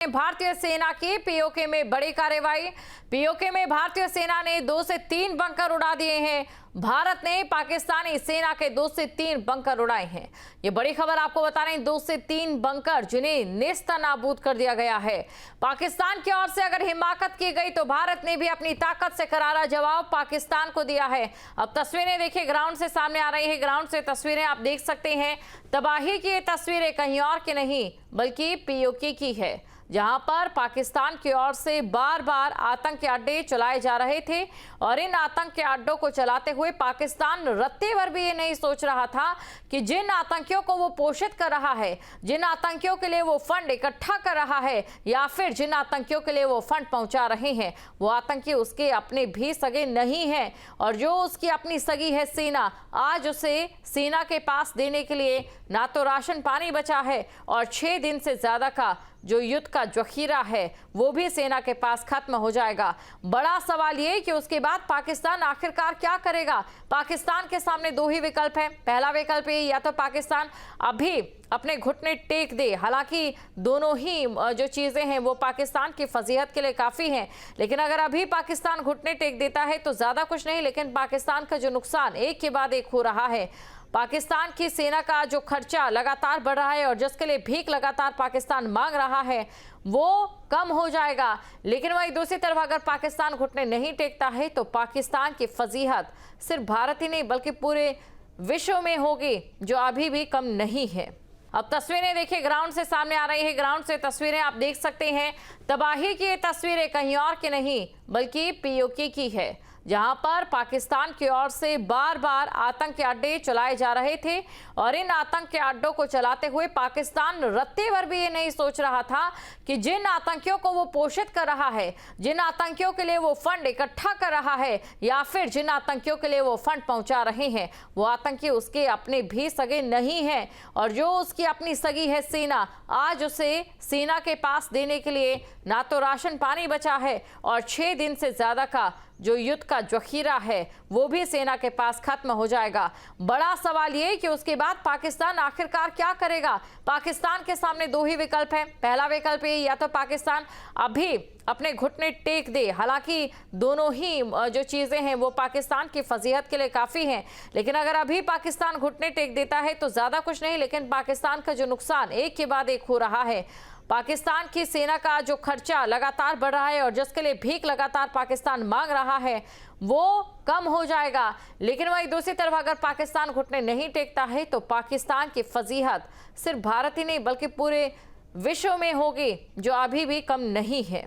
भारतीय सेना की पीओके में बड़ी कार्रवाई। पीओके में भारतीय सेना ने 2 से 3 बंकर उड़ा दिए हैं। भारत ने पाकिस्तानी सेना के 2 से 3 बंकर उड़ाए हैं। ये बड़ी खबर आपको बता रहे हैं, 2 से 3 बंकर जिन्हें नेस्तनाबूद कर दिया गया है। पाकिस्तान की ओर से अगर हिमाकत की गई तो भारत ने भी अपनी ताकत से करारा जवाब पाकिस्तान को दिया है। अब तस्वीरें देखिए, ग्राउंड से सामने आ रही है। ग्राउंड से तस्वीरें आप देख सकते हैं। तबाही की ये तस्वीरें कहीं और की नहीं बल्कि पीओके की है, जहां पर पाकिस्तान की ओर से बार बार आतंकी अड्डे चलाए जा रहे थे और इन आतंकी अड्डों को चलाते हुए पाकिस्तान रत्ते भर भी ये नहीं सोच रहा था कि जिन आतंकियों को वो पोषित कर रहा है, जिन आतंकियों के लिए वो फंड इकट्ठा कर रहा है या फिर जिन आतंकियों के लिए वो फंड पहुंचा रहे हैं, वो आतंकी उसके अपने भी सगे नहीं हैं। और जो उसकी अपनी सगी है सेना, आज उसे सेना के पास देने के लिए ना तो राशन पानी बचा है और 6 दिन से ज्यादा का जो युद्ध का जखीरा है वो भी सेना के पास खत्म हो जाएगा। बड़ा सवाल ये कि उसके बाद पाकिस्तान आखिरकार क्या करेगा। पाकिस्तान के सामने 2 ही विकल्प हैं। पहला विकल्प ये, या तो पाकिस्तान अभी अपने घुटने टेक दे। हालांकि दोनों ही जो चीजें हैं वो पाकिस्तान की फजीहत के लिए काफी हैं, लेकिन अगर अभी पाकिस्तान घुटने टेक देता है तो ज्यादा कुछ नहीं, लेकिन पाकिस्तान का जो नुकसान एक के बाद एक हो रहा है, पाकिस्तान की सेना का जो खर्चा लगातार बढ़ रहा है और जिसके लिए भीख लगातार पाकिस्तान मांग रहा है वो कम हो जाएगा। लेकिन वही दूसरी तरफ अगर पाकिस्तान घुटने नहीं टेकता है तो पाकिस्तान की फजीहत सिर्फ भारत ही नहीं बल्कि पूरे विश्व में होगी, जो अभी भी कम नहीं है। अब तस्वीरें देखिए, ग्राउंड से सामने आ रही है। ग्राउंड से तस्वीरें आप देख सकते हैं। तबाही की ये तस्वीरें कहीं और की नहीं बल्कि पीओके की है, जहां पर पाकिस्तान की ओर से बार बार आतंकी अड्डे चलाए जा रहे थे और इन आतंकी अड्डों को चलाते हुए पाकिस्तान रत्ते भर भी ये नहीं सोच रहा था कि जिन आतंकियों को वो पोषित कर रहा है, जिन आतंकियों के लिए वो फंड इकट्ठा कर रहा है या फिर जिन आतंकियों के लिए वो फंड पहुंचा रहे हैं, वो आतंकी उसके अपने भी सगे नहीं हैं। और जो उसकी अपनी सगी है सेना, आज उसे सेना के पास देने के लिए ना तो राशन पानी बचा है और 6 दिन से ज्यादा का जो युद्ध का जखीरा है वो भी सेना के पास खत्म हो जाएगा। बड़ा सवाल ये कि उसके बाद पाकिस्तान आखिरकार क्या करेगा। पाकिस्तान के सामने 2 ही विकल्प हैं। पहला विकल्प ये, या तो पाकिस्तान अभी अपने घुटने टेक दे। हालांकि दोनों ही जो चीजें हैं वो पाकिस्तान की फजीहत के लिए काफी हैं, लेकिन अगर अभी पाकिस्तान घुटने टेक देता है तो ज्यादा कुछ नहीं, लेकिन पाकिस्तान का जो नुकसान एक के बाद एक हो रहा है, पाकिस्तान की सेना का जो खर्चा लगातार बढ़ रहा है और जिसके लिए भीख लगातार पाकिस्तान मांग रहा है वो कम हो जाएगा। लेकिन वही दूसरी तरफ अगर पाकिस्तान घुटने नहीं टेकता है तो पाकिस्तान की फजीहत सिर्फ भारत ही नहीं बल्कि पूरे विश्व में होगी, जो अभी भी कम नहीं है।